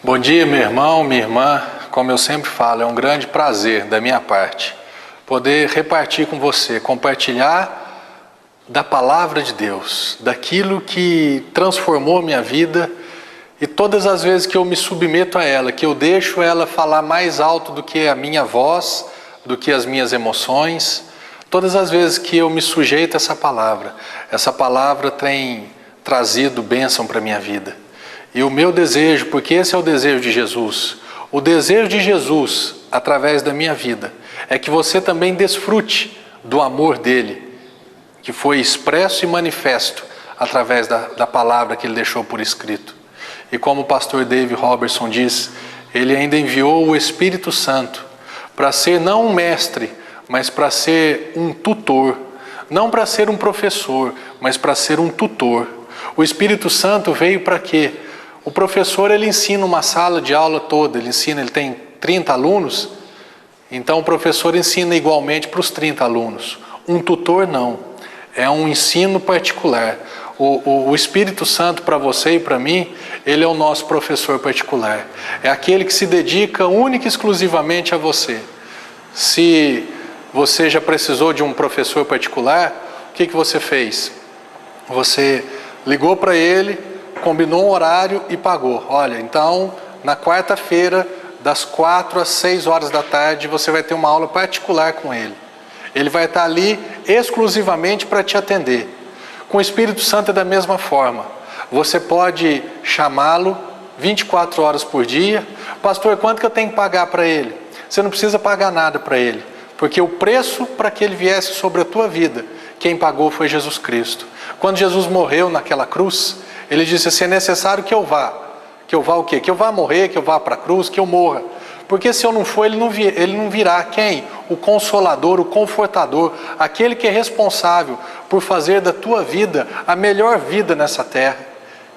Bom dia, meu irmão, minha irmã. Como eu sempre falo, é um grande prazer da minha parte poder repartir com você, compartilhar da palavra de Deus, daquilo que transformou minha vida, e todas as vezes que eu me submeto a ela, que eu deixo ela falar mais alto do que a minha voz, do que as minhas emoções, todas as vezes que eu me sujeito a essa palavra tem trazido bênção para a minha vida. E o meu desejo, porque esse é o desejo de Jesus, o desejo de Jesus através da minha vida, é que você também desfrute do amor dele, que foi expresso e manifesto através da palavra que ele deixou por escrito. E como o pastor David Robertson diz, ele ainda enviou o Espírito Santo para ser não um mestre, mas para ser um tutor, não para ser um professor, mas para ser um tutor. O Espírito Santo veio para quê? O professor, ele ensina uma sala de aula toda, ele tem 30 alunos, então o professor ensina igualmente para os 30 alunos. Um tutor não, é um ensino particular. O Espírito Santo para você e para mim, ele é o nosso professor particular. É aquele que se dedica única e exclusivamente a você. Se você já precisou de um professor particular, o que você fez? Você ligou para ele, combinou um horário e pagou. Olha, então, na quarta-feira, das 4 às 6 horas da tarde, você vai ter uma aula particular com ele. Ele vai estar ali exclusivamente para te atender. Com o Espírito Santo é da mesma forma. Você pode chamá-lo 24 horas por dia. Pastor, quanto que eu tenho que pagar para ele? Você não precisa pagar nada para ele, porque o preço para que ele viesse sobre a tua vida, quem pagou foi Jesus Cristo. Quando Jesus morreu naquela cruz, ele disse assim: é necessário que eu vá. Que eu vá o quê? Que eu vá morrer, que eu vá para a cruz, que eu morra. Porque se eu não for, ele não virá. Quem? O Consolador, o Confortador, aquele que é responsável por fazer da tua vida a melhor vida nessa terra.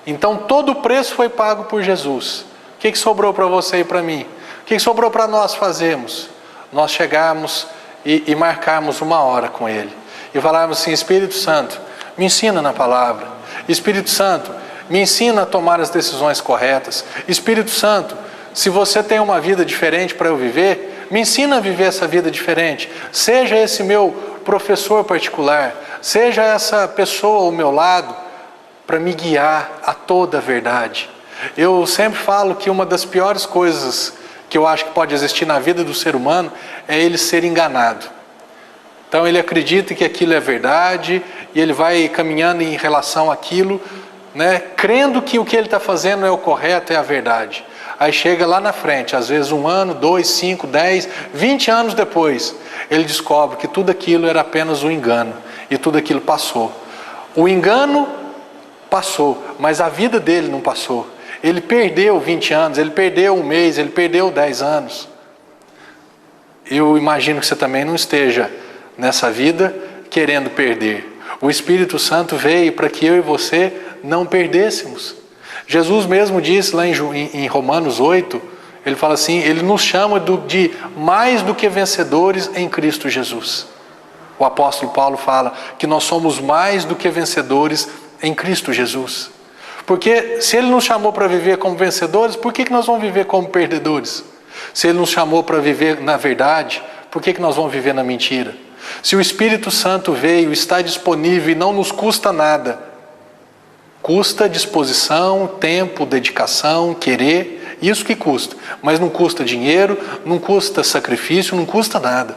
Então todo o preço foi pago por Jesus. O que sobrou para você e para mim? O que sobrou para nós fazermos? Nós chegarmos e marcarmos uma hora com Ele. E falarmos assim: Espírito Santo, me ensina na palavra. Espírito Santo, me ensina a tomar as decisões corretas. Espírito Santo, se você tem uma vida diferente para eu viver, me ensina a viver essa vida diferente. Seja esse meu professor particular, seja essa pessoa ao meu lado, para me guiar a toda a verdade. Eu sempre falo que uma das piores coisas que eu acho que pode existir na vida do ser humano é ele ser enganado. Então ele acredita que aquilo é verdade e ele vai caminhando em relação àquilo, crendo que o que ele está fazendo é o correto, é a verdade. Aí chega lá na frente, às vezes 1 ano, 2, 5, 10, 20 anos depois, ele descobre que tudo aquilo era apenas um engano e tudo aquilo passou. O engano passou, mas a vida dele não passou. Ele perdeu 20 anos, ele perdeu 1 mês, ele perdeu 10 anos. Eu imagino que você também não esteja nessa vida querendo perder. O Espírito Santo veio para que eu e você não perdêssemos. Jesus mesmo disse lá em Romanos 8, ele fala assim, ele nos chama de mais do que vencedores em Cristo Jesus. O apóstolo Paulo fala que nós somos mais do que vencedores em Cristo Jesus. Porque se ele nos chamou para viver como vencedores, por que nós vamos viver como perdedores? Se ele nos chamou para viver na verdade, por que nós vamos viver na mentira? Se o Espírito Santo veio, está disponível e não nos custa nada, custa disposição, tempo, dedicação, querer, isso que custa. Mas não custa dinheiro, não custa sacrifício, não custa nada.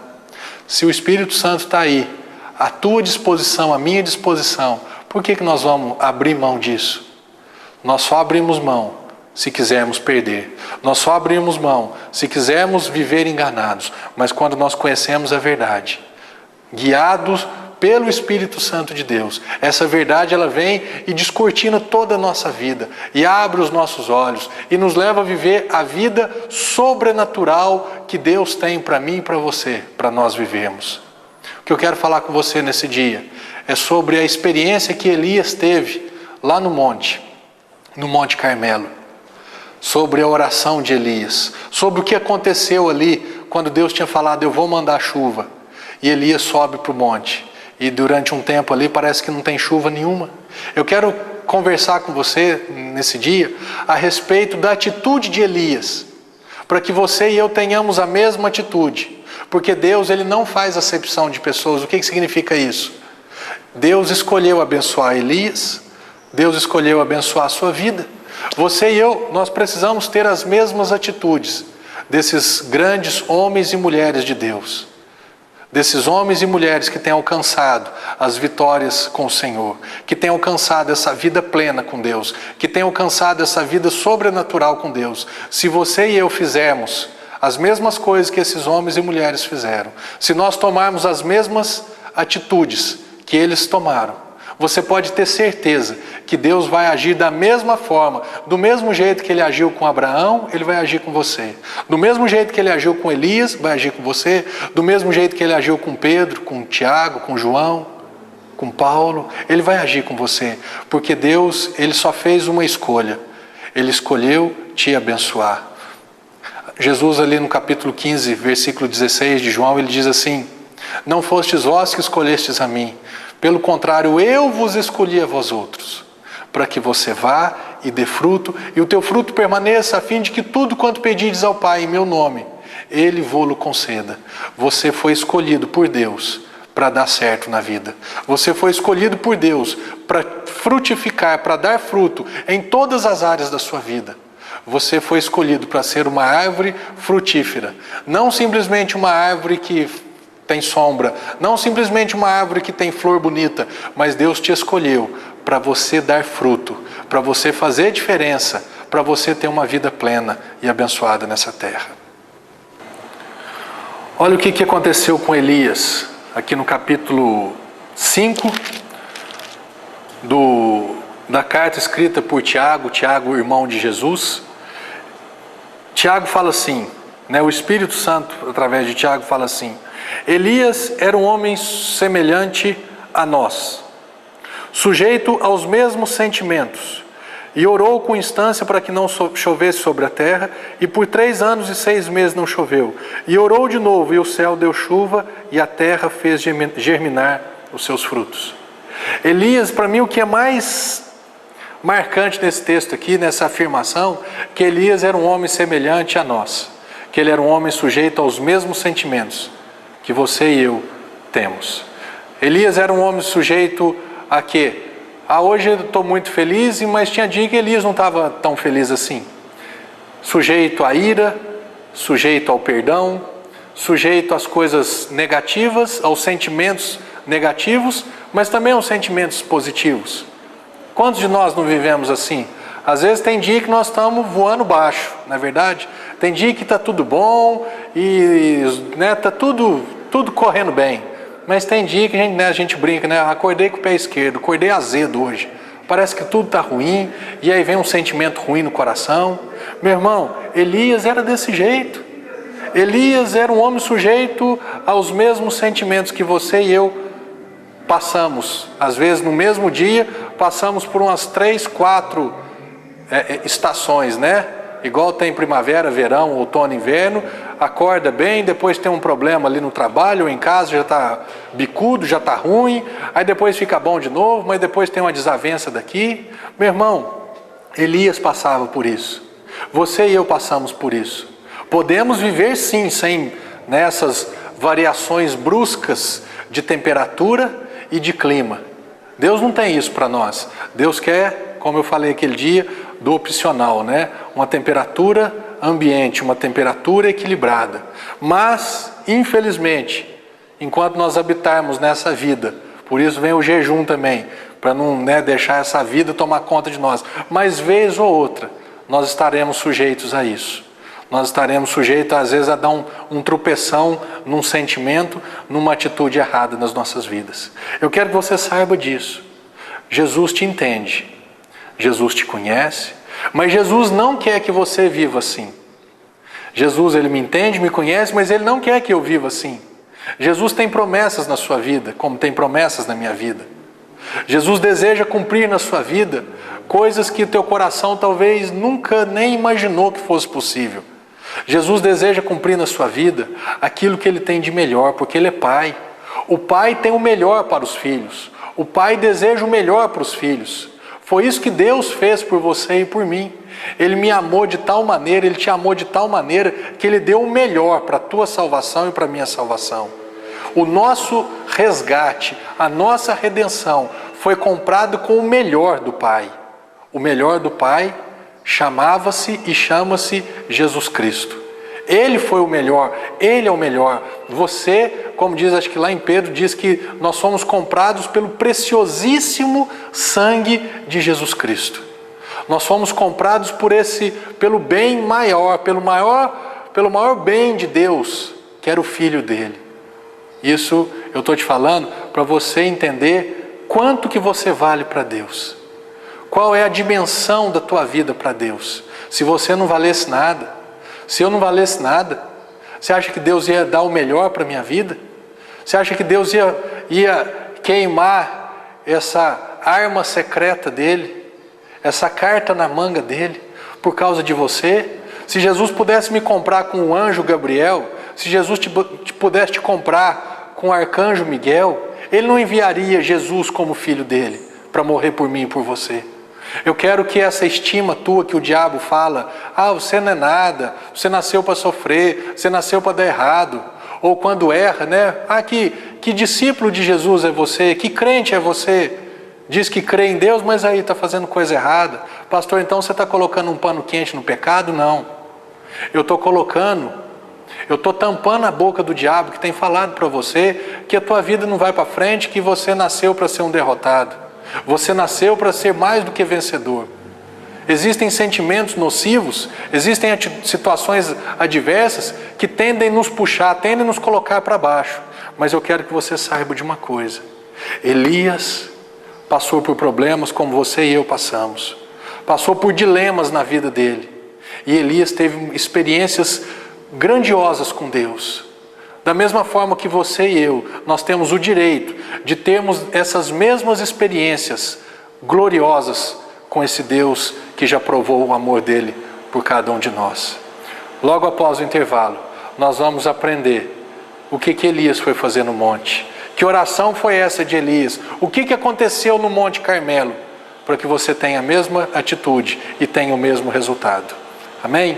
Se o Espírito Santo está aí, à tua disposição, à minha disposição, por que nós vamos abrir mão disso? Nós só abrimos mão se quisermos perder. Nós só abrimos mão se quisermos viver enganados. Mas quando nós conhecemos a verdade, guiados pelo Espírito Santo de Deus, essa verdade ela vem e descortina toda a nossa vida e abre os nossos olhos e nos leva a viver a vida sobrenatural que Deus tem para mim e para você, para nós vivermos. O que eu quero falar com você nesse dia é sobre a experiência que Elias teve lá no Monte Carmelo, sobre a oração de Elias, sobre o que aconteceu ali quando Deus tinha falado: eu vou mandar chuva, e Elias sobe para o monte. E durante um tempo ali parece que não tem chuva nenhuma. Eu quero conversar com você nesse dia a respeito da atitude de Elias, para que você e eu tenhamos a mesma atitude, porque Deus, Ele não faz acepção de pessoas. O que significa isso? Deus escolheu abençoar Elias, Deus escolheu abençoar a sua vida. Você e eu, nós precisamos ter as mesmas atitudes desses grandes homens e mulheres de Deus, desses homens e mulheres que têm alcançado as vitórias com o Senhor, que têm alcançado essa vida plena com Deus, que têm alcançado essa vida sobrenatural com Deus. Se você e eu fizermos as mesmas coisas que esses homens e mulheres fizeram, se nós tomarmos as mesmas atitudes que eles tomaram, você pode ter certeza que Deus vai agir da mesma forma, do mesmo jeito que Ele agiu com Abraão, Ele vai agir com você. Do mesmo jeito que Ele agiu com Elias, vai agir com você. Do mesmo jeito que Ele agiu com Pedro, com Tiago, com João, com Paulo, Ele vai agir com você. Porque Deus, Ele só fez uma escolha. Ele escolheu te abençoar. Jesus ali no capítulo 15, versículo 16 de João, Ele diz assim: não fostes vós que escolhestes a mim, pelo contrário, eu vos escolhi a vós outros, para que você vá e dê fruto, e o teu fruto permaneça, a fim de que tudo quanto pedides ao Pai em meu nome, Ele vô-lo conceda. Você foi escolhido por Deus para dar certo na vida. Você foi escolhido por Deus para frutificar, para dar fruto em todas as áreas da sua vida. Você foi escolhido para ser uma árvore frutífera, não simplesmente uma árvore que tem sombra, não simplesmente uma árvore que tem flor bonita, mas Deus te escolheu para você dar fruto, para você fazer diferença, para você ter uma vida plena e abençoada nessa terra. Olha o que aconteceu com Elias, aqui no capítulo 5 da carta escrita por Tiago, irmão de Jesus. Tiago fala assim, o Espírito Santo, através de Tiago, fala assim: Elias era um homem semelhante a nós, sujeito aos mesmos sentimentos, e orou com instância para que não chovesse sobre a terra, e por 3 anos e 6 meses não choveu. E orou de novo, e o céu deu chuva, e a terra fez germinar os seus frutos. Elias, para mim, o que é mais marcante nesse texto aqui, nessa afirmação, que Elias era um homem semelhante a nós, que ele era um homem sujeito aos mesmos sentimentos que você e eu temos. Elias era um homem sujeito a quê? Hoje eu estou muito feliz, mas tinha dia que Elias não estava tão feliz assim. Sujeito à ira, sujeito ao perdão, sujeito às coisas negativas, aos sentimentos negativos, mas também aos sentimentos positivos. Quantos de nós não vivemos assim? Às vezes tem dia que nós estamos voando baixo, não é verdade? Tem dia que está tudo bom e está tudo correndo bem. Mas tem dia que a gente brinca, acordei com o pé esquerdo, acordei azedo hoje. Parece que tudo está ruim, e aí vem um sentimento ruim no coração. Meu irmão, Elias era desse jeito. Elias era um homem sujeito aos mesmos sentimentos que você e eu passamos. Às vezes no mesmo dia, passamos por umas 3, 4 estações, Igual tem primavera, verão, outono, inverno. Acorda bem, depois tem um problema ali no trabalho ou em casa, já está bicudo, já está ruim. Aí depois fica bom de novo, mas depois tem uma desavença daqui. Meu irmão, Elias passava por isso. Você e eu passamos por isso. Podemos viver sim, sem essas variações bruscas de temperatura e de clima. Deus não tem isso para nós. Deus quer, como eu falei aquele dia, do opcional, uma temperatura ambiente, uma temperatura equilibrada. Mas, infelizmente, enquanto nós habitarmos nessa vida, por isso vem o jejum também, para não deixar essa vida tomar conta de nós. Mas vez ou outra, nós estaremos sujeitos a isso. Nós estaremos sujeitos, às vezes, a dar um tropeção num sentimento, numa atitude errada nas nossas vidas. Eu quero que você saiba disso. Jesus te entende. Jesus te conhece, mas Jesus não quer que você viva assim. Jesus, Ele me entende, me conhece, mas Ele não quer que eu viva assim. Jesus tem promessas na sua vida, como tem promessas na minha vida. Jesus deseja cumprir na sua vida coisas que o teu coração talvez nunca nem imaginou que fosse possível. Jesus deseja cumprir na sua vida aquilo que Ele tem de melhor, porque Ele é Pai. O Pai tem o melhor para os filhos. O Pai deseja o melhor para os filhos. Foi isso que Deus fez por você e por mim. Ele me amou de tal maneira, Ele te amou de tal maneira, que Ele deu o melhor para a tua salvação e para a minha salvação. O nosso resgate, a nossa redenção, foi comprado com o melhor do Pai. O melhor do Pai chamava-se e chama-se Jesus Cristo. Ele foi o melhor, Ele é o melhor. Você, como diz, acho que lá em Pedro, diz que nós somos comprados pelo preciosíssimo sangue de Jesus Cristo. Nós fomos comprados pelo bem maior, pelo maior bem de Deus, que era o Filho dele. Isso eu estou te falando para você entender quanto que você vale para Deus. Qual é a dimensão da tua vida para Deus? Se você não valesse nada, se eu não valesse nada, você acha que Deus ia dar o melhor para a minha vida? Você acha que Deus ia queimar essa arma secreta dele, essa carta na manga dele, por causa de você? Se Jesus pudesse me comprar com o anjo Gabriel, se Jesus pudesse te comprar com o arcanjo Miguel, Ele não enviaria Jesus como filho dele para morrer por mim e por você. Eu quero que essa estima tua que o diabo fala, você não é nada, você nasceu para sofrer, você nasceu para dar errado, ou quando erra, né? Que discípulo de Jesus é você, que crente é você? Diz que crê em Deus, mas aí está fazendo coisa errada. Pastor, então você está colocando um pano quente no pecado? Não. Eu estou tampando a boca do diabo que tem falado para você que a tua vida não vai para frente, que você nasceu para ser um derrotado. Você nasceu para ser mais do que vencedor. Existem sentimentos nocivos, existem situações adversas que tendem a nos puxar, tendem a nos colocar para baixo. Mas eu quero que você saiba de uma coisa. Elias passou por problemas como você e eu passamos. Passou por dilemas na vida dele. E Elias teve experiências grandiosas com Deus. Da mesma forma que você e eu, nós temos o direito de termos essas mesmas experiências gloriosas com esse Deus que já provou o amor dele por cada um de nós. Logo após o intervalo, nós vamos aprender o que Elias foi fazer no monte. Que oração foi essa de Elias? O que aconteceu no Monte Carmelo? Para que você tenha a mesma atitude e tenha o mesmo resultado. Amém?